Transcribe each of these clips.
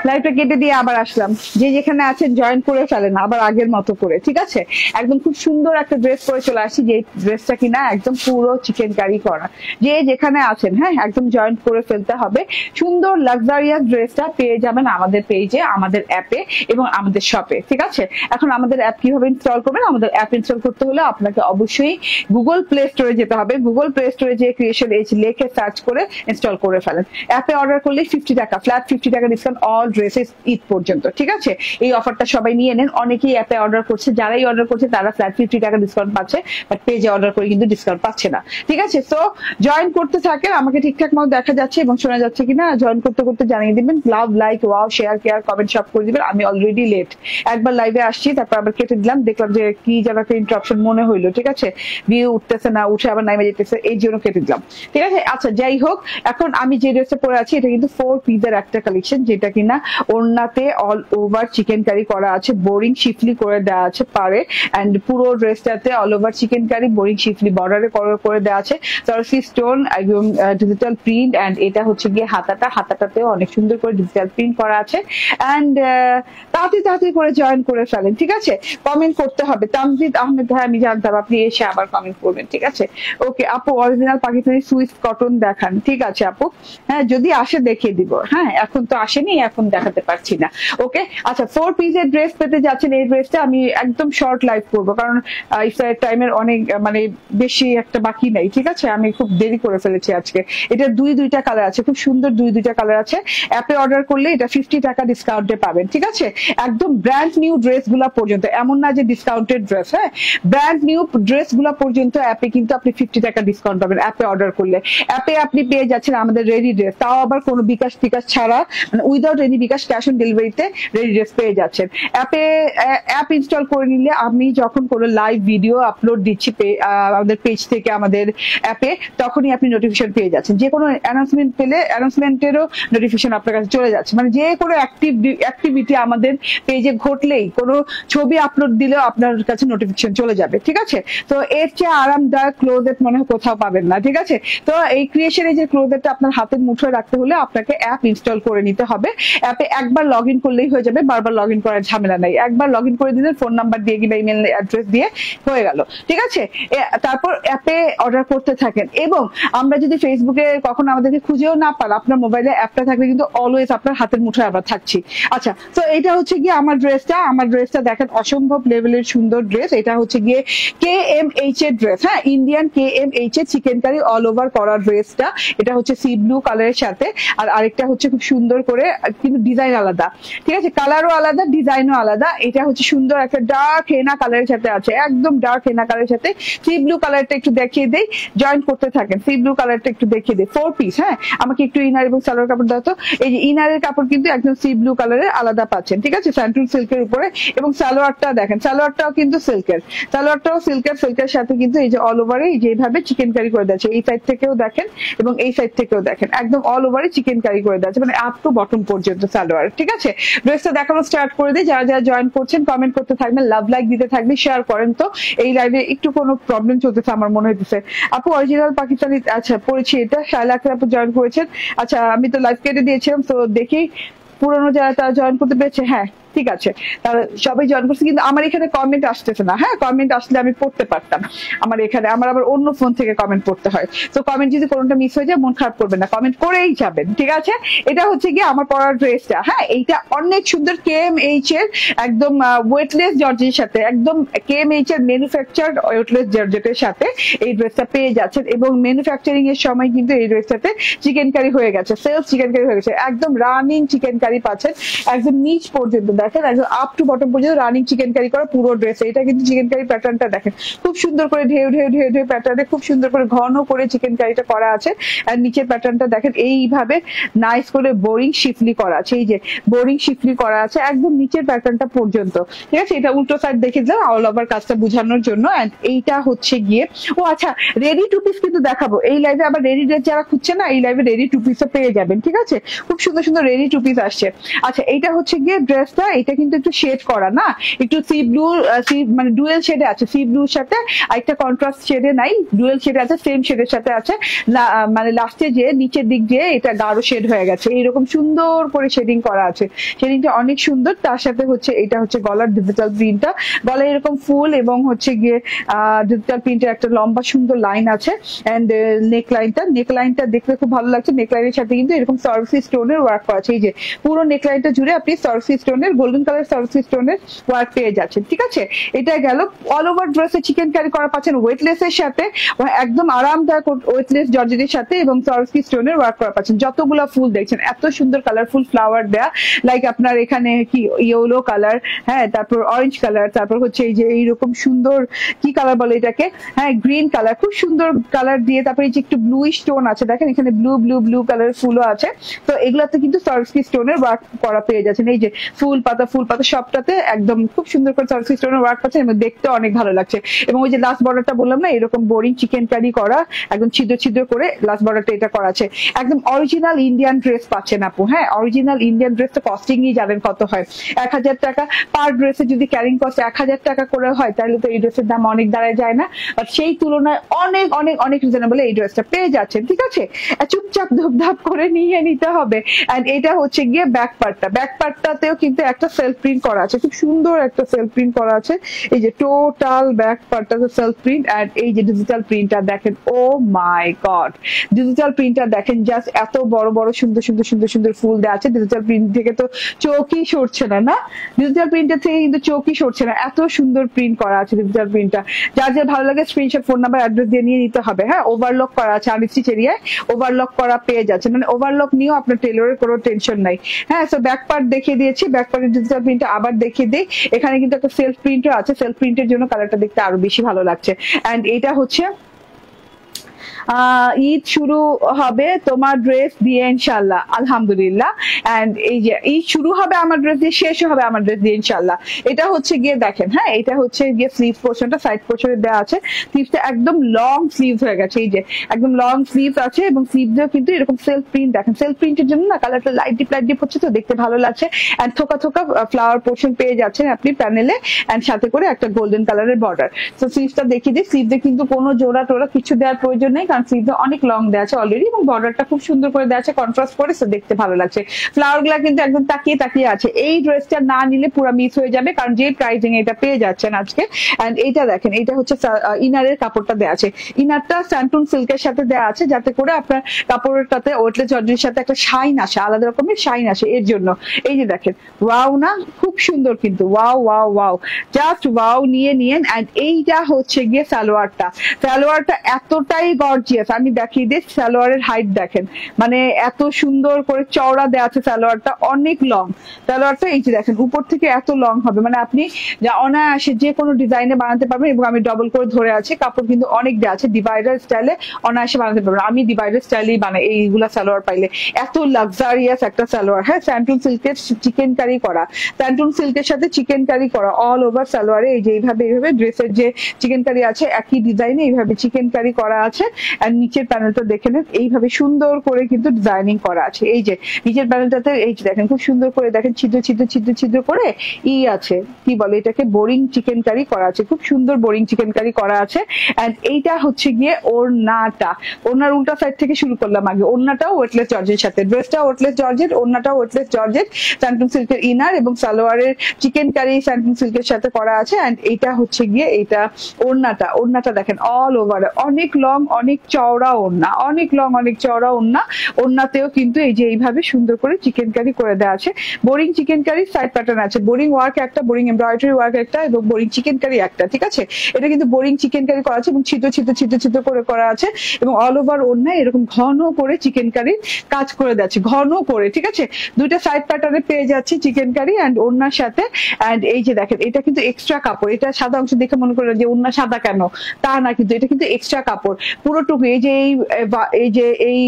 লাইভটা কেটে দিয়ে আবার আসলাম। যে যেখানে আছেন জয়েন করে ফেলেন আবার আগের মতো করে, ঠিক আছে? একদম খুব সুন্দর একটা ড্রেস পরে চলে আসছি, যে ড্রেসটা কিনা একদম পুরো চিকেন কারি করা। যে যেখানে আছেন হ্যাঁ একদম জয়েন করে ফেলতে হবে। সুন্দর লাক্সারিয়াস ড্রেসটা পেয়ে যাবেন আমাদের পেজে, আমাদের অ্যাপে এবং আমাদের শপে, ঠিক আছে? এখন আমাদের অ্যাপ কিভাবে ইনস্টল করবেন? আমাদের অ্যাপ ইনস্টল করতে হলে আপনাকে অবশ্যই গুগল প্লে স্টোরে যেতে হবে। গুগল প্লে স্টোরে যে ক্রিয়েশন এজ লেখে সার্চ করে ইনস্টল করে ফেলেন। অ্যাপে অর্ডার করলে 50 টাকা ফ্ল্যাট 50 টাকা ডিসকাউন্ট অল ড্রেসেস ঈদ পর্যন্ত, ঠিক আছে? এই অফারটা সবাই নিয়ে নেন। অনেকেই অ্যাপে অর্ডার করছে, যারাই অর্ডার করছে তারা ফ্ল্যাট 50 টাকা ডিসকাউন্ট পাচ্ছে, বাট পেজে অর্ডার করে কিন্তু ডিসকাউন্ট পাচ্ছে না, ঠিক আছে? সো জয়েন করতে থাকেন। আমাকে ঠিকঠাক মতো দেখা যাচ্ছে এবং শোনা যাচ্ছে কিনা জয়েন করতে করতে জানিয়ে দিবেন। Love, like, wow, share, care, comment সব করে দিবেন। আমি অলরেডি লেট, একবার লাইভে আসছি তারপর আবার কেটে দিলাম, দেখলাম যে কি যেন একটা ইন্টারাপশন মনে হইলো, ঠিক আছে? ভিউ উঠতেছে না, উঠে আবার নামে যেতেছে, এই জন্য কেটে দিলাম, ঠিক আছে? আচ্ছা যাই হোক, এখন আমি যে ড্রেসটা পরে আছি এটা কিন্তু 4 পিসের একটা কালেকশন, যেটা কিনা ওড়নাতে অল ওভার চিকেন কারি করা আছে, বোরিং শিফলি করে দেওয়া আছে পারে, এন্ড পুরো ড্রেসটাতে অল ওভার চিকেন কারি বোরিং শিফলি বর্ডারে করে দেওয়া আছে, সরসি স্টোন একদম ডিজিটাল প্রিন্ট, এন্ড এটা হচ্ছে গিয়ে হাতাটাতেও অনেক সুন্দর করে ডিজিটাল প্রিন্ট করা আছে। এন্ড তাড়াতাড়ি করে জয়েন করে ফেলেন, ঠিক আছে? কমেন্ট করতে হবে। তামজিদ আহমেদ ভাই আমি জানতাম, আপনি এসে আবার কমেন্ট করবেন, ঠিক আছে? ওকে আপু, অরিজিনাল পাকিস্তানি সুইস কটন দেখান। ঠিক আছে আপু, হ্যাঁ যদি আসে দেখিয়ে দিব। হ্যাঁ এখন তো আসেনি, এখন দেখাতে পারছি না। ওকে আচ্ছা, 4 পিসের ড্রেস পেতে যাচ্ছেন। এই ড্রেসটা আমি একদম শর্ট লাইভ করবো, কারণ ইফতারের টাইমের অনেক মানে বেশি একটা বাকি নাই, ঠিক আছে? আমি খুব দেরি করে ফেলেছি আজকে। এটা দুইটা কালার আছে, খুব সুন্দর দুইটা কালার আছে। অ্যাপে অর্ডার করলে এটা 50 টাকা ডিসকাউন্টে পাবেন, ঠিক আছে? একদম ব্র্যান্ড নিউ ড্রেস গুলা পর্যন্ত, এমন না যে ডিসকাউন্টেড ড্রেস, হ্যাঁ ব্র্যান্ড নিউ ড্রেস গুলা পর্যন্ত অ্যাপে কিন্তু আপনি 50 টাকা ডিসকাউন্ট পাবেন অ্যাপে অর্ডার করলে। অ্যাপে আপনি পেয়ে যাচ্ছেন আমাদের রেডি ড্রেস, তাও আবার কোনো বিকাশ ছাড়া, মানে without any bKash, cash on ডেলিভারিতে রেডি ড্রেস পেয়ে যাচ্ছেন। অ্যাপ ইনস্টল করে নিলে আমি যখন কোনো লাইভ ভিডিও আপলোড দিচ্ছি আমাদের পেজ থেকে আমাদের অ্যাপে, তখনই আপনি নোটিফিকেশন পেয়ে যাচ্ছেন। যে কোনো অ্যানাউন্সমেন্ট পেলে অ্যানাউন্সমেন্টেরও নোটিফিকেশন আপনার কাছে চলে যাচ্ছে, মানে যে কোনো অ্যাক্টিভিটি আমাদের পেজে ঘটলেই, কোনো ছবি আপলোড দিলেও আপনার কাছে নোটিফিকেশন চলে যাবে, ঠিক আছে? তো এর চেয়ে আরামদায়ক ক্লোজেট মনে হয় কোথাও পাবেন না, ঠিক আছে? তো এই ক্রিয়েশনে যে ক্লোজেটটা আপনার হাতের মুঠোয় রাখতে হলে আপনাকে অ্যাপ ইনস্টল করে নিতে হবে। অ্যাপে একবার লগ ইন করলেই হয়ে যাবে, বারবার লগ ইন করার ঝামেলা নাই। একবার লগ ইন করে দিলে ফোন নাম্বার দিয়ে কিংবা ইমেল অ্যাড্রেস দিয়ে হয়ে গেল, ঠিক আছে? তারপর অ্যাপে অর্ডার করতে থাকেন। এবং আমরা যদি ফেসবুকে কখনো আমাদেরকে খুঁজেও না পান, আপনার মোবাইলে অ্যাপটা থাকলে কিন্তু অলওয়েজ আপনার হাতের মুঠোয় আমরা থাকছি। আচ্ছা, তো এটা হচ্ছে গিয়ে আমার ড্রেসটা দেখেন, অসম্ভব লেভেলের সুন্দর ড্রেস। এটা হচ্ছে গিয়ে KMH এর ড্রেস, হ্যাঁ ইন্ডিয়ান KMH এর চিকেন কারি অল ওভার করা ড্রেসটা। এটা হচ্ছে সি ব্লু কালারের সাথে, আর আরেকটা হচ্ছে খুব সুন্দর করে, কিন্তু ডিজাইন আলাদা, ঠিক আছে? কালারও আলাদা, ডিজাইনও আলাদা। এটা হচ্ছে সুন্দর একটা ডার্ক হেনা কালারের সাথে আছে, একদম ডার্ক হেনা কালারের সাথে। সি ব্লু কালারটা একটু দেখিয়ে দেই, জয়েন করতে থাকেন। সি ব্লু কালারটা একটু দেখিয়ে দেই, 4 পিস। হ্যাঁ আমাকে একটু ইনার এবং সালোয়ার কাপড় দাও তো। এই যে ইনারের কাপড় কিন্তু একদম সি ব্লু কালারের আলাদা পাচ্ছেন, ঠিক আছে? স্যান্টুন সিল্কের উপরে। এবং সালোয়ারটা দেখেন, সালোয়ারটাও কিন্তু সিল্কের, সিল্কের সাথে কিন্তু এই যে অল ওভারে যেভাবে চিকেন কারি করে দিয়েছে, এই সাইড থেকেও দেখেন এবং এই সাইড থেকেও দেখেন, একদম অল ওভারে চিকেন কারি করে দিয়েছে, মানে আপ টু বটম পর্যন্ত সালোয়ার, ঠিক আছে? ড্রেসটা দেখানো স্টার্ট করে দিই। যারা জয়েন করছেন কমেন্ট করতে থাকবেন, লাভ লাইক দিতে থাকবেন, শেয়ার করেন। তো এই লাইভে একটু কোনো প্রবলেম চলতেছে আমার মনে হইতেছে। আপু অরিজিনাল পাকিস্তানি, আচ্ছা পড়েছি এটা, শায়লা আক্তার আপু জয়েন করেছেন। আচ্ছা আমি তো লাইভ কেটে দিয়েছিলাম, তো দেখি পুরনো যারা তারা জয়েন করতে পেরেছে। হ্যাঁ ঠিক আছে, তাহলে সবাই জয়েন করছে, কিন্তু আমার এখানে কমেন্ট আসতেছে না। হ্যাঁ কমেন্ট আসলে আমি পড়তে পারতাম। আমার এখানে আমার আবার অন্য ফোন থেকে কমেন্ট পড়তে হয়, তো কমেন্ট যদি কোনোটা মিস হয়ে যায় মন খারাপ করবেন না, কমেন্ট করেই যাবেন, ঠিক আছে? এটা হচ্ছে গিয়ে আমার পরার ড্রেসটা। হ্যাঁ এইটা অনেক সুন্দর, KMH এর একদম ওয়েটলেস জর্জের সাথে, একদম KMH এর ম্যানুফ্যাকচার্ড ওয়েটলেস জর্জেটের সাথে এই ড্রেসটা পেয়ে যাচ্ছেন। এবং ম্যানুফ্যাকচারিং এর সময় কিন্তু এই ড্রেসটাতে চিকেন কারি হয়ে গেছে, সেলফ চিকেন কারি হয়ে গেছে, একদম রানিং চিকেন কারি পাচ্ছেন, একদম নিচ পর্যন্ত দেখেন, একদম আপ টু বটম পর্যন্ত রানিং চিকেন কারি করা পুরো ড্রেস। এটা কিন্তু চিকেন কারি প্যাটার্নটা দেখেন, খুব সুন্দর করে ঢেউ প্যাটার্নে খুব সুন্দর করে ঘন করে চিকেন কারিটা করা আছে। আর নিচের প্যাটার্নটা দেখেন এইভাবে নাইস করে বোরিং শিফলি করা আছে, এই যে বোরিং শিফলি করা আছে একদম নিচের প্যাটার্নটা পর্যন্ত, ঠিক আছে? এটা উল্টো সাইড দেখে দিলাম অল ওভার কাজটা বোঝানোর জন্য। এন্ড এইটা হচ্ছে গিয়ে, ও আচ্ছা রেডি টু পিস কিন্তু দেখাবো এই লাইভে। আবার রেডি ড্রেস যারা খুঁজছে না, এই লাইভে রেডি টু পিসও পেয়ে যাবেন, ঠিক আছে? খুব সুন্দর সুন্দর রেডি টু পিস আসছে। আচ্ছা এইটা হচ্ছে গিয়ে ড্রেসটা, এটা কিন্তু একটু শেড করা না, একটু সি ব্লু, মানে ডুয়েল শেডে আছে, সি ব্লুর সাথে আরেকটা কন্ট্রাস্ট শেডে নাই, ডুয়েল শেডে আছে, সেম শেডের সাথে আছে, মানে লাস্টে যে নিচের দিক দিয়ে এটা গাঢ় শেড হয়ে গেছে, এইরকম সুন্দর করে শেডিং করা আছে, শেডিংটা অনেক সুন্দর। তার সাথে হচ্ছে এটা হচ্ছে গলার ডিজিটাল প্রিন্টটা, গলায় এরকম ফুল এবং হচ্ছে গিয়ে ডিজিটাল প্রিন্টের একটা লম্বা সুন্দর লাইন আছে, এন্ড নেকলাইনটা দেখতে খুব ভালো লাগছে। নেকলাইনের সাথে কিন্তু এরকম সরফি স্টোনের ওয়ার্ক করা আছে, এই যে পুরো নেকলাইনটা জুড়ে আপনি সরফি স্টোনের, গোল্ডেন কালার সরফি স্টোনের ওয়ার্ক পেয়ে যাচ্ছেন, ঠিক আছে। এটা গেল। অল ওভার ড্রেসে চিকেন কারি করা পাচ্ছেন ওয়েটলেসের সাথে, একদম আরামদায়ক ওয়েটলেস জর্জেটের সাথে, এবং সরফি স্টোনের ওয়ার্ক করা পাচ্ছেন। যতগুলা ফুল দেখছেন এত সুন্দর কালারফুল ফ্লাওয়ার দেয়া, লাইক আপনার এখানে কি ইয়েলো কালার, হ্যাঁ, তারপর অরেঞ্জ কালার, তারপর হচ্ছে এই যে এইরকম সুন্দর কি কালার বলে এটাকে, হ্যাঁ, গ্রিন কালার, খুব সুন্দর কালার দিয়ে, তারপরে এই যে একটু ব্লু স্টোন আছে, দেখেন এখানে ব্লু কালার ফুলও আছে। তো এগুলাতে কিন্তু সরফি স্টোনের ওয়ার্ক করা পেয়ে যাচ্ছেন, এই যে ফুল পাতা সবটাতে একদম খুব সুন্দর করে সরফি স্টোনের ওয়ার্ক পাচ্ছেন, এবং দেখতে অনেক ভালো লাগছে। এবং ওই যে লাস্ট বর্ডারটা বললাম না, এরকম বোরিং চিকেন কারি করা, একদম ছিদ্র করে লাস্ট বর্ডারটা এটা করা আছে। একদম অরিজিনাল ইন্ডিয়ান ড্রেস পাচ্ছেন আপু, হ্যাঁ, অরিজিনাল ইন্ডিয়ান ড্রেসটা কস্টিংই জানেন কত হয়, 1000 টাকা পার ড্রেসে যদি ক্যারিং কস্ট 1000 টাকা করে হয়, তাহলে তো এই ড্রেসের দাম অনেক দাঁড়ায় যায় না, বাট সেই তুলনায় অনেক অনেক অনেক রিজনেবল এই ড্রেসটা পেয়ে যাচ্ছেন, ঠিক আছে। চুপচাপ ধুপধাপ করে নিয়ে নিতে হবে। এন্ড এটা হচ্ছে গিয়ে ব্যাক পার্টটাতেও কিন্তু একটা সেলফ প্রিন্ট করা আছে, খুব সুন্দর একটা সেলফ প্রিন্ট করা আছে, এই যে টোটাল ব্যাক পার্টটাতে সেলফ প্রিন্ট। এন্ড এই যে ডিজিটাল প্রিন্টটা দেখেন, ও মাই গড, ডিজিটাল প্রিন্টটা দেখেন, জাস্ট এত বড় বড় সুন্দর ফুল দেওয়া আছে। ডিজিটাল প্রিন্ট থেকে তো চোখই সরছে না, ডিজিটাল প্রিন্টের থেকে কিন্তু চোখই সরছে না, এত সুন্দর প্রিন্ট করা আছে ডিজিটাল প্রিন্টটা। যার ভালো লাগে স্ক্রিনশট, ফোন নাম্বার, অ্যাড্রেস দিয়ে নিয়ে নিতে হবে, হ্যাঁ। ওভারলক করা আছে, আনস্টিচ এরিয়ায় ওভারলক করা পেয়ে যাচ্ছে, মানে ওভারলক নিয়েও আপনার টেলরের কোনো টেনশন নাই, হ্যাঁ। সো ব্যাক পার্ট দেখিয়ে দিয়েছি, ব্যাক পার্টের ডিজিটাল প্রিন্টটা আবার দেখিয়ে দিই। এখানে কিন্তু একটা সেলফ প্রিন্টও আছে, সেলফ প্রিন্টের জন্য কালারটা দেখতে আরো বেশি ভালো লাগছে। এন্ড এটা হচ্ছে ঈদ শুরু হবে তোমার ড্রেস দিয়ে ইনশাল্লাহ, আলহামদুলিল্লাহ। এন্ড এই যে ঈদ শুরু হবে আমার ড্রেস দিয়ে, শেষ হবে আমার ড্রেস দিয়ে ইনশাল্লাহ। এটা হচ্ছে গিয়ে দেখেন, হ্যাঁ, এটা হচ্ছে গিয়ে স্লিভ পোর্শনটা, সাইড পোর্শনে দেওয়া আছে, স্লিভটা একদম লং স্লিভ হয়ে গেছে, এই যে একদম লং স্লিভ আছে, এবং স্লিভ দিয়েও কিন্তু এরকম সেলফ প্রিন্ট দেখেন, সেলফ প্রিন্টের জন্য না কালারটা লাইট ডিপ হচ্ছে, তো দেখতে ভালো লাগছে। এন্ড থোকা ফ্লাওয়ার পোর্শন পেয়ে যাচ্ছেন আপনি প্যানেলে, এন্ড সাথে করে একটা গোল্ডেন কালারের বর্ডার। তো স্লিভটা দেখিয়ে দিই, স্লিভে কিন্তু কোনো জোড়া টোড়া কিছু দেওয়ার প্রয়োজন নেই, কারণ স্লিভটা অনেক লং দেওয়া আছে অলরেডি, এবং বর্ডারটা খুব সুন্দর করে দেওয়া আছে কন্ট্রাস্ট করে, তো দেখতে ভালো লাগছে। ফ্লাওয়ার গুলা কিন্তু একদম তাকিয়ে আছে। এই ড্রেসটা না নিলে পুরো মিস হয়ে যাবে, কারণ যে প্রাইসিং এটা পেয়ে যাচ্ছেন আজকে। এন্ড এইটা দেখেন, এটা হচ্ছে ইনারের কাপড়টা দেওয়া আছে, ইনারটা স্যান্টুন সিল্কের সাথে দেওয়া আছে, যাতে করে আপনার কাপড়টাতে ওয়েটলেস জর্জেটের সাথে একটা শাইন আসে, আলাদা রকমের শাইন আসে, এর জন্য। এই যে দেখেন, ওয়াও না, খুব সুন্দর কিন্তু, ওয়াও, জাস্ট ওয়াও নিয়ে নিয়েন। এন্ড এইটা হচ্ছে গিয়ে সালোয়ারটা এতটাই গর্জিয়াস, আমি দেখিয়ে দিই। সালোয়ারের হাইট দেখেন, মানে এত সুন্দর করে চওড়া দেওয়া আছে, সালোয়ারটা অনেক লং, সালোয়ারটা এই যে দেখেন উপর থেকে এত লং হবে, মানে আপনি যা অনায়াসে যে কোনো ডিজাইনে বানাতে পারবেন। এবং আমি ডবল করে ধরে আছি, কাপড় কিন্তু অনেক দেওয়া আছে, ডিভাইডার স্টাইলে অনায়াসে বানাতে পারবেন। আমি ডিভাইডার স্টাইলেই বানাই এইগুলা সালোয়ার পাইলে, এত লাক্সারিয়াস একটা সালোয়ার, হ্যাঁ। স্যান্টুন সিল্কের চিকেন কারি করা, স্যান্টুন সিল্কের সাথে চিকেন কারি করা অল ওভার সালোয়ারে, এই যে এইভাবে ড্রেসের যে চিকেন কারি আছে একই ডিজাইনে এইভাবে চিকেন কারি করা আছে। আর নিচের প্যানেলটা দেখে নেন, এইভাবে সুন্দর করে কিন্তু ডিজাইনিং করা আছে, এই যে নিচের প্যানেলটাতে এই যে দেখেন খুব সুন্দর করে দেখেন ছিদ্র করে আছে, কি বলে এটাকে, বোরিং চিকেন কারি করা আছে, খুব সুন্দর বোরিং চিকেন কারি করা আছে। এন্ড এইটা হচ্ছে গিয়ে ওড়নাটা, ওড়নার উল্টা সাইড থেকে শুরু করলাম আগে। ওড়নাটাও ওয়েটলেস জর্জের সাথে, ড্রেসটা ওয়েটলেস জর্জেট, ওড়নাটাও ওয়েটলেস জর্জেট, স্যান্টুন সিল্কের ইনার এবং সালোয়ারের চিকেন কারি স্যান্টুন সিল্কের সাথে করা আছে। এন্ড এইটা হচ্ছে গিয়ে এইটা ওড়নাটা দেখেন অল ওভার, অনেক লং অনেক চওড়া ওড়না, অনেক লং অনেক চওড়া ওড়না। ওড়নাতেও কিন্তু এই যে এইভাবে সুন্দর করে চিকেন কারি করে দেওয়া আছে। Boring chikankari side pattern আছে, বোরিং ওয়ার্ক একটা, বোরিং এমব্রয়ডারি ওয়ার্ক একটা, এবং বোরিং চিকেন কারি একটা, ঠিক আছে। এটা কিন্তু বোরিং চিকেন কারি করা আছে এবং ছিদ্র করে করা আছে, এবং অল ওভার ওড়নায় এরকম ঘন করে চিকেন কারি কাজ করে দেওয়া, ঘন করে, ঠিক আছে। দুইটা সাইড প্যাটার্নে পেয়ে যাচ্ছি চিকেন কারি এন্ড ওড়নার সাথে। এন্ড এই যে দেখেন, এটা কিন্তু এক্সট্রা কাপড়, এটা সাদা অংশ দেখে মনে করেন যে ওড়না সাদা কেন, তা না, কিন্তু এটা কিন্তু এক্সট্রা কাপড়, পুরো কাপড়টুকু এই যে এই যে এই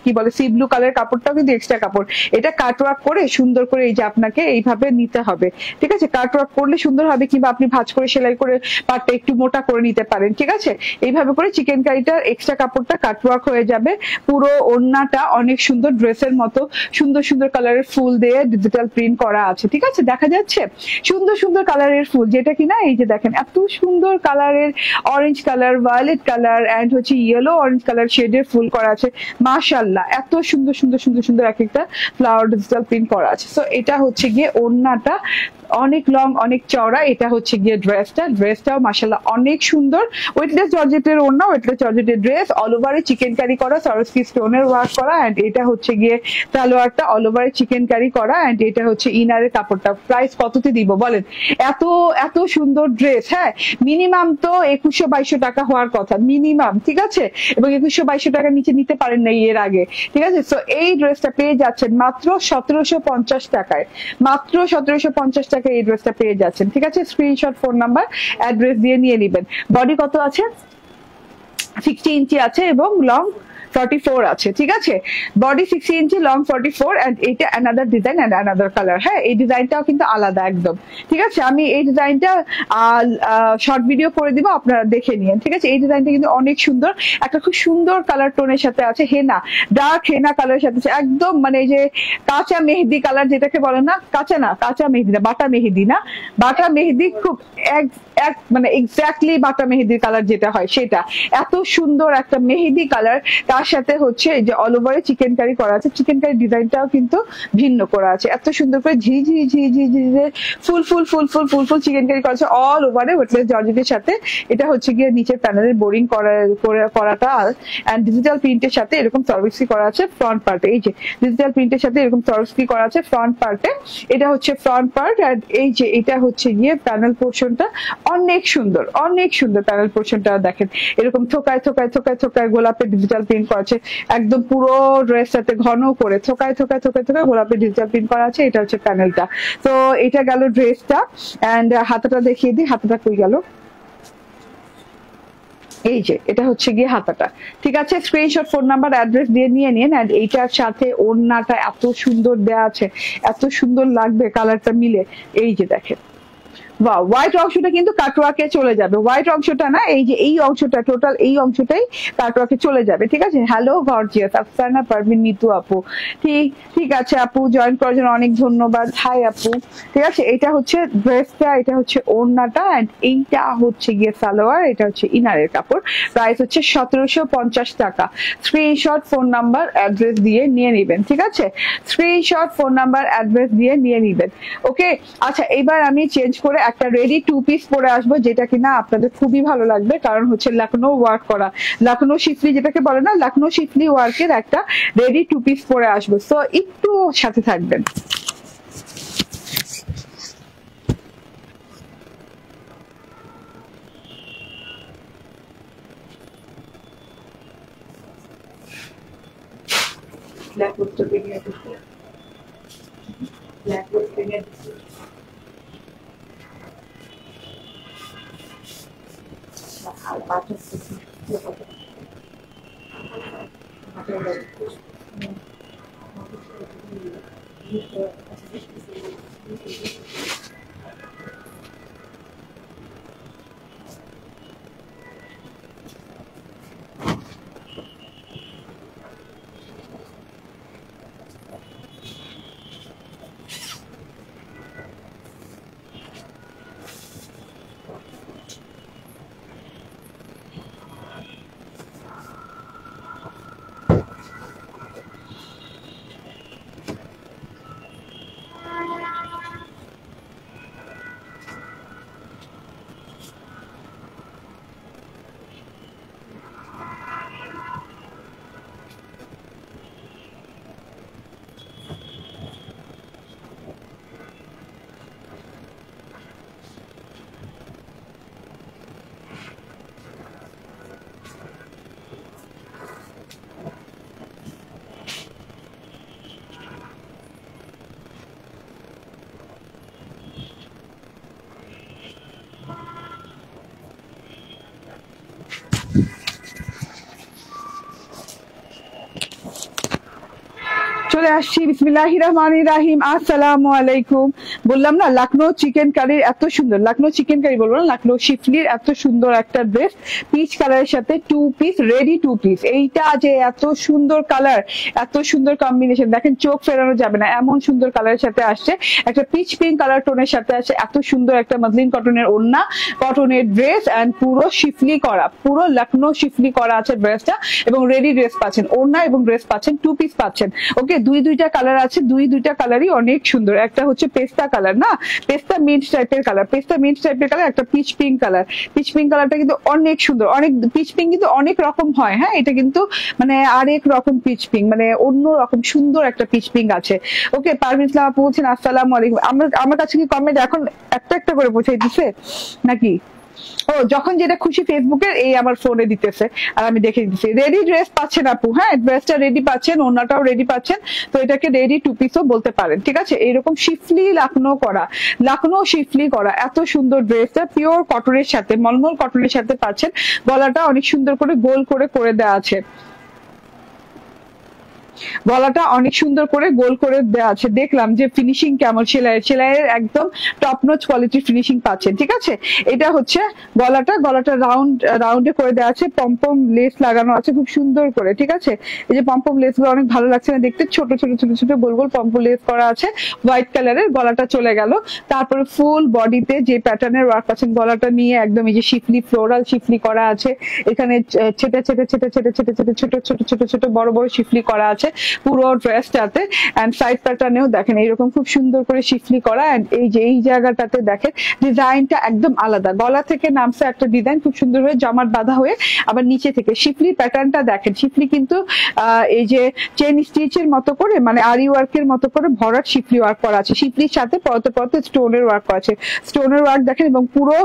কি বলে সি ব্লু কালারের কাপড়টাও কিন্তু এক্সট্রা কাপড়, এটা কাটওয়ার্ক করে সুন্দর করে এই যে আপনাকে এইভাবে নিতে হবে, ঠিক আছে? কাটওয়ার্ক করলে সুন্দর হবে, কিংবা আপনি ভাঁজ করে সেলাই করে পাটটা একটু মোটা করে নিতে পারেন, ঠিক আছে? এইভাবে করে চিকেন কারিটার এক্সট্রা কাপড়টা কাটওয়ার্ক হয়ে যাবে, পুরো ওড়নাটা অনেক সুন্দর ড্রেসের মতো সুন্দর সুন্দর কালারের ফুল দিয়ে ডিজিটাল প্রিন্ট করা আছে, ঠিক আছে? দেখা যাচ্ছে সুন্দর সুন্দর কালারের ফুল, যেটা কিনা এই যে দেখেন এত সুন্দর কালারের orange colour, violet colour and হচ্ছে ইয়েলো অরেঞ্জ কালার শেডের ফুল করা আছে। মাশাআল্লাহ, এত সুন্দর সুন্দর সুন্দর সুন্দর এক একটা ফ্লাওয়ার ডিজিটাল প্রিন্ট করা আছে। সো এটা হচ্ছে গিয়ে ওড়নাটা অনেক লং, অনেক চওড়া। এটা হচ্ছে গিয়ে ড্রেসটাও মাশাআল্লাহ অনেক সুন্দর। ওয়েটলেস জর্জেটের ওড়না, ওয়েটলেস জর্জেটের ড্রেস, অল ওভারে চিকেন কারি করা, সরস্কি স্টোনের ওয়ার্ক করা, এন্ড এটা হচ্ছে গিয়ে সালোয়ারটা অল ওভারে চিকেন কারি করা, এন্ড এটা হচ্ছে ইনারের কাপড়টা। প্রাইস কততে দিব বলেন? এত এত সুন্দর ড্রেস, হ্যাঁ মিনিমাম তো 2100-2200 টাকা হওয়ার কথা মিনিমাম, ঠিক আছে? এবং 2100-2200 টাকার নিচে নিতে পারেন না এর আগে, ঠিক আছে? সো এই ড্রেসটা পেয়ে যাচ্ছেন মাত্র 1750 টাকায়, মাত্র 1750 টাকায় এই ড্রেসটা পেয়ে যাচ্ছেন, ঠিক আছে? স্ক্রিনশট, ফোন নাম্বার, অ্যাড্রেস দিয়ে নিয়ে নেবেন। বডি কত আছে? 60 ইঞ্চি আছে এবং লং 44 আছে, ঠিক আছে? বডি 60 ইঞ্চি, লং 44, এন্ড এটা another design and another colour. হ্যাঁ, এই ডিজাইনটাও কিন্তু আলাদা একদম, ঠিক আছে? আমি এই ডিজাইনটা শর্ট ভিডিও করে দিব, আপনারা দেখে নিন, ঠিক আছে? এই ডিজাইনটা কিন্তু অনেক সুন্দর, একটা খুব সুন্দর কালার টোনের সাথে আছে, হেনা, ডার্ক হেনা কালারের সাথে আছে, একদম মানে এই যে কাঁচা মেহেদি কালার যেটাকে বলে না, কাঁচা না, কাঁচা মেহেদি না, বাটা মেহেদি না, বাটা মেহেদি খুব এক মানে এক্স্যাক্টলি বাটা মেহেদির কালার যেটা হয় সেটা, এত সুন্দর একটা মেহেদি কালার, তার সাথে হচ্ছে এই যে অল ওভারে চিকেন কারি করা আছে, চিকেন কারি ডিজাইনটাও কিন্তু ভিন্ন করা আছে, এত সুন্দর করে ঝি ঝি ঝি ঝি ঝি ফুল ফুল ফুল ফুল ফুল ফুল চিকেন কারি করা আছে অল ওভারে ওয়েটলেস জর্জেটের সাথে। এটা হচ্ছে গিয়ে নিচের প্যানেলের বোরিং করাটা এন্ড ডিজিটাল প্রিন্টের সাথে এরকম সরস্কি করা আছে ফ্রন্ট পার্টে, এই যে ডিজিটাল প্রিন্টের সাথে এরকম সরস্কি করা আছে ফ্রন্ট পার্টে, এটা হচ্ছে ফ্রন্ট পার্ট। আর এই যে এটা হচ্ছে গিয়ে প্যানেল পোর্শনটা, অনেক সুন্দর অনেক সুন্দর প্যানেল পোর্শনটা দেখেন, এরকম থোকায় থোকায় থোকায় থোকায় গোলাপের ডিজিটাল প্রিন্ট করা আছে, একদম পুরো ড্রেসটাতে ঘন করে থোকায় থোকায় থোকায় থোকায় গোলাপের ডিজিটাল প্রিন্ট করা আছে। এটা হচ্ছে প্যানেলটা। তো এটা গেল ড্রেসটা, এন্ড হাতাটা দেখিয়ে দিই, হাতাটা কই গেল, এই যে এটা হচ্ছে গিয়ে হাতাটা, ঠিক আছে? স্ক্রিনশট, ফোন নাম্বার, অ্যাড্রেস দিয়ে নিয়ে নিন। এন্ড এইটার সাথে ওড়নাটা এত সুন্দর দেয়া আছে, এত সুন্দর লাগবে কালারটা মিলে, এই যে দেখেন, হোয়াইট অংশটা কিন্তু কাটওয়ার্কে চলে যাবে, হোয়াইট অংশটা না, এই যে এই অংশটা, টোটাল এই অংশটাই কাটওয়ার্কে চলে যাবে, ঠিক আছে? হ্যালো গর্জিয়াস, আফসানা পারভিন মিতু আপু, ঠিক আছে আপু, জয়েন করার জন্য অনেক ধন্যবাদ। হাই আপু, ঠিক আছে? এটা হচ্ছে ড্রেসটা, এটা হচ্ছে ওড়নাটা, এন্ড এইটা হচ্ছে গিয়ে সালোয়ার, এটা হচ্ছে ইনারের কাপড়। প্রাইস হচ্ছে 1750 টাকা। স্ক্রিনশট, ফোন নাম্বার, অ্যাড্রেস দিয়ে নিয়ে নিবেন, ঠিক আছে? স্ক্রিনশট, ফোন নাম্বার, অ্যাড্রেস দিয়ে নিয়ে নিবেন। ওকে, আচ্ছা এবার আমি চেঞ্জ করে একটা রেডি 2 পিস পরে আসবো, যেটা কিনা আপনাদের খুবই ভালো লাগবে, কারণ হচ্ছে লখনৌ ওয়ার্ক করা, লখনৌ শিফলি যেটাকে বলে না, লখনৌ শিফলি ওয়ার্কের একটা রেডি 2 পিস পরে আসবো। সো একটু সাথে থাকবেন। চলে আসছি বিসমিল্লাহির রহমানির রহিম। আসসালামু আলাইকুম। বললাম না লখনৌ চিকেন কারির এত সুন্দর, লখনৌ চিকেন কারি বলবো না, লখনৌ শিফলির এত সুন্দর একটা ড্রেস পিচ কালারের সাথে two piece, ready two piece. এইটা যে এত সুন্দর কালার, এত সুন্দর কম্বিনেশন, দেখেন চোখ ফেরানো যাবে না, এমন সুন্দর কালারের সাথে আসছে। একটা পিচ পিঙ্ক কালার টোনের সাথে আসছে, এত সুন্দর একটা মসলিন কটনের ওড়না, কটনের ড্রেস এন্ড পুরো শিফলি করা, পুরো লখনৌ শিফলি করা আছে ড্রেসটা। এবং রেডি ড্রেস পাচ্ছেন, ওড়না এবং ড্রেস পাচ্ছেন, টু পিস পাচ্ছেন। ওকে, দুইটা কালার আছে, দুইটা কালারই অনেক সুন্দর। একটা হচ্ছে পেস্তা কালার, না পেস্তা মিন্ট টাইপের কালার, পেস্তা মিন্ট টাইপের কালার, একটা pitch pink colour. Pitch pink কালারটা কিন্তু অনেক সুন্দর, অনেক পিচ পিঙ্ক কিন্তু অনেক রকম হয়, হ্যাঁ এটা কিন্তু মানে আরেক রকম পিচ পিঙ্ক, মানে অন্য রকম সুন্দর একটা পিচ পিঙ্ক আছে। ওকে, পারভিন ইসলাম আপু বলছেন আসসালামু আলাইকুম। আমার কাছে কি কমেন্ট এখন একটা করে পৌঁছাই দিচ্ছে নাকি? ও, যখন যেটা খুশি ফেসবুকের এই আমার ফোনে দিতেছে আর আমি দেখে দিচ্ছি। রেডি ড্রেস পাচ্ছেন আপু, হ্যাঁ ড্রেসটা রেডি পাচ্ছেন, ওড়নাটাও রেডি পাচ্ছেন, তো এটাকে রেডি টু পিসও বলতে পারেন, ঠিক আছে। এইরকম শিফলি লখনৌ করা, লখনৌ শিফলি করা এত সুন্দর ড্রেসটা পিওর কটনের সাথে, মলমল কটনের সাথে পাচ্ছেন। গলাটা অনেক সুন্দর করে গোল করে দেওয়া আছে, গলাটা অনেক সুন্দর করে গোল করে দেওয়া আছে। দেখলাম যে ফিনিশিং কেমন, সেলাইয়ের একদম টপ নোচ কোয়ালিটির ফিনিশিং পাচ্ছেন, ঠিক আছে। এটা হচ্ছে গলাটা রাউন্ডে করে দেওয়া আছে, পম্পম লেস লাগানো আছে খুব সুন্দর করে, ঠিক আছে। এই যে পম্পম লেস গুলো অনেক ভালো লাগছে না দেখতে, ছোট ছোট গোল গোল পম্পম লেস করা আছে, হোয়াইট কালারের। গলাটা চলে গেল, তারপরে ফুল বডিতে যে প্যাটার্নের ওয়ার্ক পাচ্ছেন, গলাটা নিয়ে একদম এই যে শিফলি, ফ্লোরাল শিফলি করা আছে। এখানে ছেটে ছোট বড় শিফলি করা আছে পুরো ড্রেসটাতে। এন্ড সাইড প্যাটার্নেও দেখেন এইরকম খুব সুন্দর করে শিফলি করা। এন্ড এই যে এই জায়গাটাতে দেখেন ডিজাইনটা একদম আলাদা, গলা থেকে নামছে একটা ডিজাইন খুব সুন্দর হয়ে জমাট বাঁধা হয়ে, আবার নিচে থেকে শিফলি প্যাটার্নটা দেখেন। শিফলি কিন্তু এই যে চেন স্টিচের মতো করে, মানে আরি ওয়ার্কের মতো করে ভরাট শিফলি ওয়ার্ক করা আছে। শিফলির সাথে পরতে স্টোনের ওয়ার্ক করা আছে, স্টোনের ওয়ার্ক দেখেন। এবং পুরো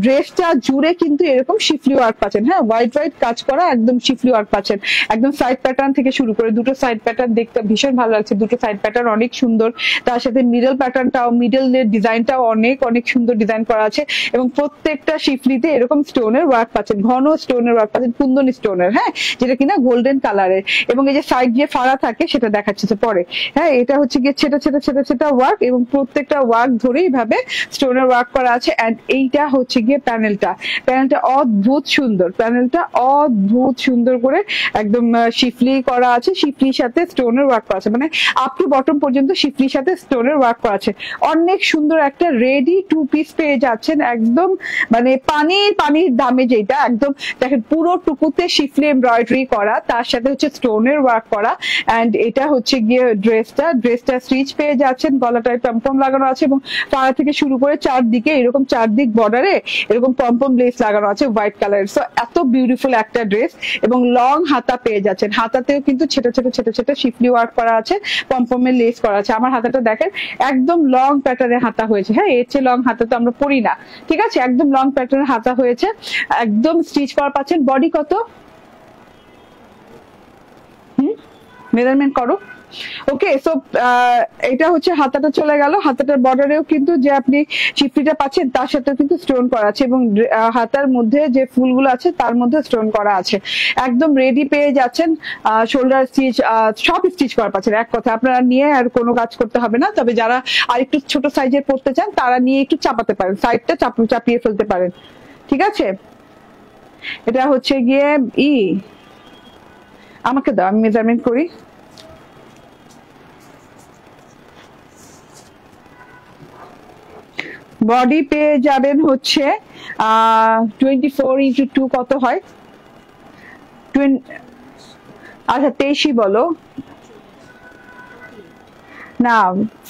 ড্রেসটা জুড়ে কিন্তু এরকম শিফলি ওয়ার্ক পাচ্ছেন, হ্যাঁ হোয়াইট কাজ করা একদম শিফলি ওয়ার্ক পাচ্ছেন। একদম সাইড প্যাটার্ন থেকে শুরু করে দুটো সাইড প্যাটার্ন দেখতে ভীষণ ভালো লাগছে, দুটো সাইড প্যাটার্ন অনেক সুন্দর। তার সাথে মিডল প্যাটার্নটাও, মিডলের ডিজাইনটাও অনেক সুন্দর ডিজাইন করা আছে। এবং প্রত্যেকটা শিফলিতে এরকম স্টোনের ওয়ার্ক পাচ্ছেন, ঘন স্টোনের ওয়ার্ক পাচ্ছেন, কুন্দন স্টোনের, হ্যাঁ যেটা কিনা গোল্ডেন কালারের। এবং এই যে সাইড যে ফাড়া থাকে সেটা দেখাচ্ছে পরে, হ্যাঁ এটা হচ্ছে গিয়ে ছেটা ওয়ার্ক, এবং প্রত্যেকটা ওয়ার্ক ধরে এইভাবে স্টোনের ওয়ার্ক করা আছে। এন্ড এইটা হচ্ছে গিয়ে প্যানেলটা অদ্ভুত সুন্দর, প্যানেলটা অদ্ভুত সুন্দর করে একদম শিফলি করা আছে, শিফলির সাথে স্টোনের ওয়ার্ক করা আছে, মানে আপ টু বটম পর্যন্ত শিফলির সাথে স্টোনের ওয়ার্ক করা আছে। অনেক সুন্দর একটা রেডি টু পিস পেয়ে যাচ্ছেন, একদম মানে পানির দামে, যেটা একদম দেখেন পুরো টুকুতে শিফলি এমব্রয়ডারি করা, তার সাথে হচ্ছে স্টোনের ওয়ার্ক করা। এন্ড এটা হচ্ছে গিয়ে ড্রেসটা স্টিচ পেয়ে যাচ্ছেন, গলাটায় পম্পম লাগানো আছে, এবং পাড়া থেকে শুরু করে চারদিকে এরকম চারদিক বর্ডারে এরকম পম্পম লেস লাগানো আছে হোয়াইট কালারের। সো এত বিউটিফুল একটা ড্রেস। এবং লং হাতা পেয়ে যাচ্ছেন, হাতাতেও কিন্তু ছোট শিফলি ওয়ার্ক করা আছে, পম্পমের লেস করা আছে। আমার হাতাটা দেখেন একদম লং প্যাটার্নের হাতা হয়েছে, হ্যাঁ এর চেয়ে লং হাতা তো আমরা পরি না, ঠিক আছে। একদম লং প্যাটার্নের হাতা হয়েছে, একদম স্টিচ করা পাচ্ছেন। বডি কত মেজারমেন্ট করো। ওকে, সো এটা হচ্ছে হাতাটা চলে গেল। হাতাটার বর্ডারেও কিন্তু যে আপনি শিফলিটা পাচ্ছেন তার সাথে কিন্তু স্টোন করা আছে, এবং হাতার মধ্যে যে ফুলগুলো আছে তার মধ্যে স্টোন করা আছে। একদম রেডি পেয়ে যাচ্ছেন, শোল্ডার স্টিচ সব স্টিচ করা পাচ্ছেন। এক কথা আপনারা নিয়ে আর কোনো কাজ করতে হবে না। তবে যারা আর একটু ছোট সাইজের পড়তে চান তারা নিয়ে একটু চাপাতে পারেন, সাইডটা চাপিয়ে ফেলতে পারেন, ঠিক আছে। এটা হচ্ছে গিয়ে আমাকে দাও, আমি মেজারমেন্ট করি। বডি পেয়ে যাবেন হচ্ছে 24x2 কত হয়, আচ্ছা 23 বলো না,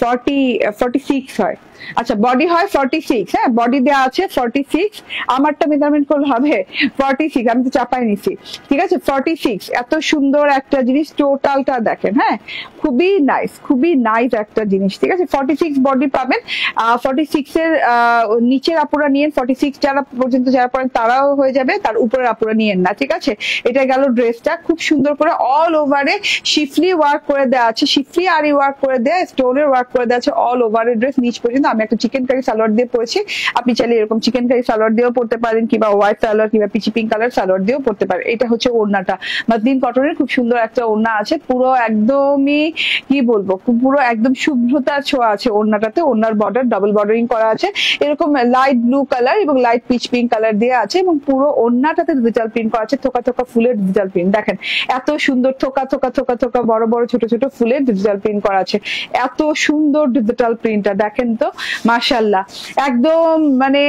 46 হয়। আচ্ছা বডি হয় 46, হ্যাঁ বডি দেওয়া আছে 46, আমারটা মেজারমেন্ট করলে হবে 46, আমি তো চাপাই নিছি, ঠিক আছে 46। এত সুন্দর একটা জিনিস, টোটালটা দেখেন, হ্যাঁ খুবই নাইস একটা জিনিস, ঠিক আছে। 46 বডি পাবেন। 46 এর নিচের আপুরা নিয়েন, 46 যারা পর্যন্ত যারা পড়েন তারাও হয়ে যাবে, তার উপরের আপুরা নিয়েন না, ঠিক আছে। এটা গেল ড্রেসটা, খুব সুন্দর করে অল ওভারে শিফলি ওয়ার্ক করে দেওয়া আছে, শিফলি আরি ওয়ার্ক করে দেওয়া, স্টোনের ওয়ার্ক করে দেওয়া আছে অল ওভারের ড্রেস নিচ পর্যন্ত। কিন্তু আমি একটা চিকেন কারি সালোয়ার দিয়ে পরেছি, আপনি চাইলে এরকম চিকেন কারি সালোয়ার দিয়েও পড়তে পারেন, কিংবা হোয়াইট সালোয়ার কিংবা পিচি পিঙ্ক কালার সালোয়ার দিয়েও পড়তে পারেন। এটা হচ্ছে ওড়নাটা, মাসলিন কটনের খুব সুন্দর একটা ওড়না আছে, পুরো একদমই কি বলবো, পুরো একদম শুভ্রতার ছোঁয়া আছে ওড়নাটাতে। ওড়নার বর্ডার ডাবল বর্ডারিং করা আছে, এরকম লাইট ব্লু কালার এবং লাইট পিচ পিঙ্ক কালার দিয়ে আছে, এবং পুরো ওড়নাটাতে ডিজিটাল প্রিন্ট করা আছে, থোকা থোকা ফুলের ডিজিটাল প্রিন্ট। দেখেন এত সুন্দর থোকা থোকা থোকা থোকা বড় বড় ছোট ছোট ফুলের ডিজিটাল প্রিন্ট করা আছে, এত সুন্দর ডিজিটাল প্রিন্টটা দেখেন তো, মাশাআল্লাহ। একদম মানে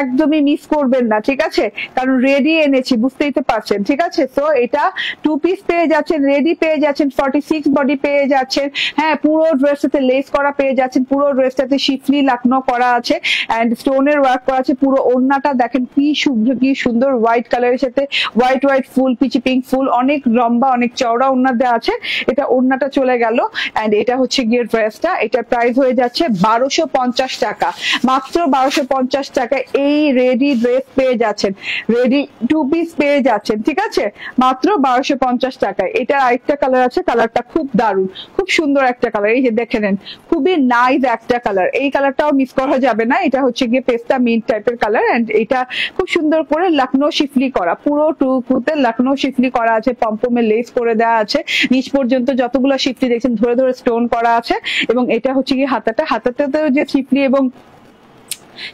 একদমই মিস করবেন না, ঠিক আছে, কারণ রেডি এনেছি, বুঝতেই তো পারছেন, ঠিক আছে। তো এটা 2 পিস পেয়ে যাচ্ছেন, রেডি পেয়ে যাচ্ছেন, 46 বডি পেয়ে যাচ্ছেন, হ্যাঁ, পুরো ড্রেসটাতে লেস করা পেয়ে যাচ্ছেন, পুরো ড্রেসটাতে শিফলি লাকনো করা আছে এন্ড স্টোনের ওয়ার্ক করা আছে। পুরো ওড়নাটা দেখেন কি শুভ্র কি সুন্দর, হোয়াইট কালারের সাথে হোয়াইট হোয়াইট ফুল, পিচি পিঙ্ক ফুল, অনেক লম্বা অনেক চওড়া ওড়না দেওয়া আছে। এটা ওড়নাটা চলে গেল এন্ড এটা হচ্ছে গিয়ে ড্রেসটা, এটা প্রাইস হয়ে যাচ্ছে 1250 টাকা, মাত্র 1250 টাকা এই রেডি ড্রেস পেয়ে যাচ্ছেন, রেডি 2 পিস পেয়ে যাচ্ছেন, ঠিক আছে, মাত্র 1250 টাকায়। এটা আরেকটা কালার আছে, কালারটা খুব দারুণ, খুব সুন্দর একটা কালার, এই যে দেখে নেন, খুবই নাইস একটা কালার, এই কালারটাও মিস করা যাবে না। এটা হচ্ছে গিয়ে পেস্তা মিন্ট টাইপের কালার এন্ড এটা খুব সুন্দর করে লখনৌ শিফলি করা, পুরো টুকুতে লখনৌ শিফলি করা আছে, পম্পমে লেস করে দেওয়া আছে, নিচ পর্যন্ত যতগুলো শিফলি দেখছেন ধরে ধরে স্টোন করা আছে। এবং এটা হচ্ছে গিয়ে হাতাটাতেও যে শিফলি এবং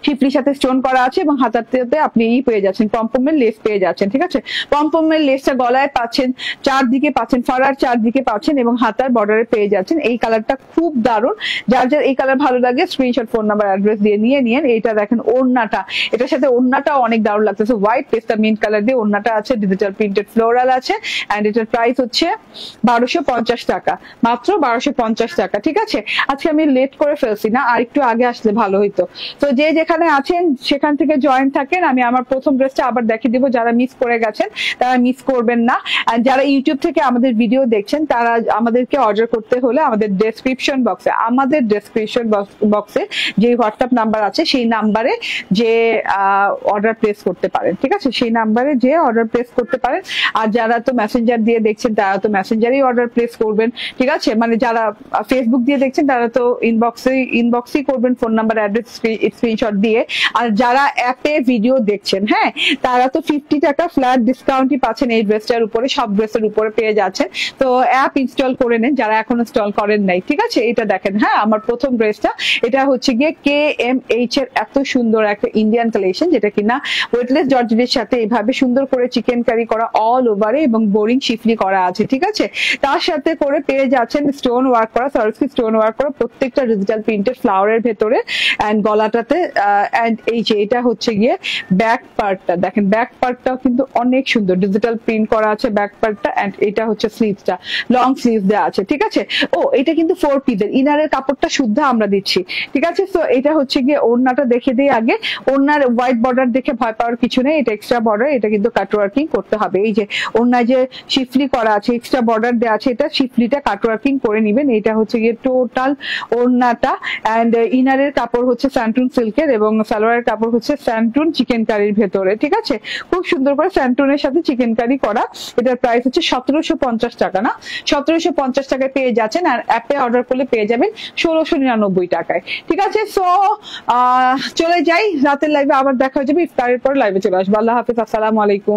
শিফলির সাথে স্টোন করা আছে, এবং হাতাতে আপনি পেয়ে যাচ্ছেন পম্পমের লেস পেয়ে যাচ্ছেন, ঠিক আছে। পম্পমের লেসটা গলায় পাচ্ছেন, চারদিকে পাচ্ছেন, ফাড়ার চারদিকে পাচ্ছেন, এবং হাতার বর্ডারে পেয়ে যাচ্ছেন। এই কালারটা খুব দারুণ, যার যার এই কালার ভালো লাগে স্ক্রিনশট, ফোন নাম্বার, অ্যাড্রেস দিয়ে নিয়ে এইটা দেখেন ওড়নাটা, এটার সাথে ওড়নাটাও অনেক দারুণ লাগতেছে, হোয়াইট পেস্তা মিন্ট কালার দিয়ে ওড়নাটা আছে, ডিজিটাল প্রিন্টেড ফ্লোরাল আছে এন্ড এটার প্রাইস হচ্ছে 1250 টাকা, মাত্র 1250 টাকা, ঠিক আছে। আজকে আমি লেট করে ফেলছি না, আর একটু আগে আসলে ভালো হইতো। তো যে যেখানে আছেন সেখান থেকে জয়েন থাকেন। আমি আমার প্রথম ড্রেসটা আবার দেখিয়ে দিব, যারা মিস করে গেছেন তারা মিস করবেন না। আর যারা ইউটিউব থেকে আমাদের ভিডিও দেখছেন তারা আমাদেরকে অর্ডার করতে হলে আমাদের ডেসক্রিপশন বক্সে যে হোয়াটসঅ্যাপ নাম্বার আছে সেই নাম্বারে যে অর্ডার প্লেস করতে পারেন, ঠিক আছে, সেই নাম্বারে যে অর্ডার প্লেস করতে পারেন। আর যারা তো মেসেঞ্জার দিয়ে দেখছেন তারা তো মেসেঞ্জারেই অর্ডার প্লেস করবেন, ঠিক আছে, মানে যারা ফেসবুক দিয়ে দেখছেন তারা তো ইনবক্সেই করবেন, ফোন নাম্বার, অ্যাড্রেস, স্ক্রিনশট দিয়ে। আর যারা অ্যাপে ভিডিও দেখছেন, হ্যাঁ, তারা তো 50 টাকা ফ্ল্যাট ডিসকাউন্টই পাচ্ছেন এই ড্রেসটার উপরে, সব ড্রেসের উপরে পেয়ে যাচ্ছেন। তো অ্যাপ ইনস্টল করে নেন যারা এখন ইনস্টল করেন নাই, ঠিক আছে। এটা দেখেন, হ্যাঁ, আমার প্রথম ড্রেসটা, এটা হচ্ছে গিয়ে KMH এর এত সুন্দর একটা ইন্ডিয়ান কালেকশন, যেটা কিনা ওয়েটলেস জর্জেটের সাথে এইভাবে সুন্দর করে চিকেন কারি করা অল ওভারে এবং বোরিং শিফলি করা আছে, ঠিক আছে। তার সাথে করে পেয়ে যাচ্ছেন স্টোন ওয়ার্ক করা, সার্ভিস স্টোন ওয়ার্ক করা প্রত্যেকটা ডিজিটাল প্রিন্টেড ফ্লাওয়ারের ভেতরে এন্ড গলাটাতে এন্ড এই যে এটা হচ্ছে গিয়ে ব্যাক পার্টটা, দেখেন ব্যাক পার্টটাও কিন্তু অনেক সুন্দর ডিজিটাল প্রিন্ট করা আছে ব্যাক পার্টটা এন্ড এটা হচ্ছে স্লিভসটা, লং স্লিভ দেওয়া আছে, ঠিক আছে। ও এটা কিন্তু 4 পিসের, ইনারের কাপড়টা শুদ্ধ আমরা দিচ্ছি, ঠিক আছে। তো এটা হচ্ছে গিয়ে ওড়নাটা দেখে দিই আগে, ওড়নার হোয়াইট বর্ডার দেখে ভয় পাওয়ার কিছু নেই, এটা এক্সট্রা বর্ডার, এটা কিন্তু কাটওয়ার্কিং করতে হবে। এই যে ওড়নায় যে শিফলি করা আছে, এক্সট্রা বর্ডার দেওয়া আছে, এটা শিফলিটা কাটওয়ার্কিং করে নিবেন। এটা হচ্ছে গিয়ে টোটাল ওড়নাটা এন্ড ইনারের কাপড় হচ্ছে স্যান্টুন সিল্কের এবং সালোয়ারের কাপড় হচ্ছে স্যান্টুন চিকেন কারির ভেতরে, ঠিক আছে, খুব সুন্দর করে স্যান্টুনের সাথে চিকেন কারি করা। এটার প্রাইস হচ্ছে 1750 টাকা, না 1750 টাকায় পেয়ে যাচ্ছেন, আর অ্যাপে অর্ডার করলে পেয়ে যাবেন 1699 টাকায়, ঠিক আছে। সো চলে যাই রাতের লাইভে, আবার দেখা হয়ে যাবে ইফতারের পর লাইভে চলে আসবো। আল্লাহ হাফিজ, আসসালামু আলাইকুম।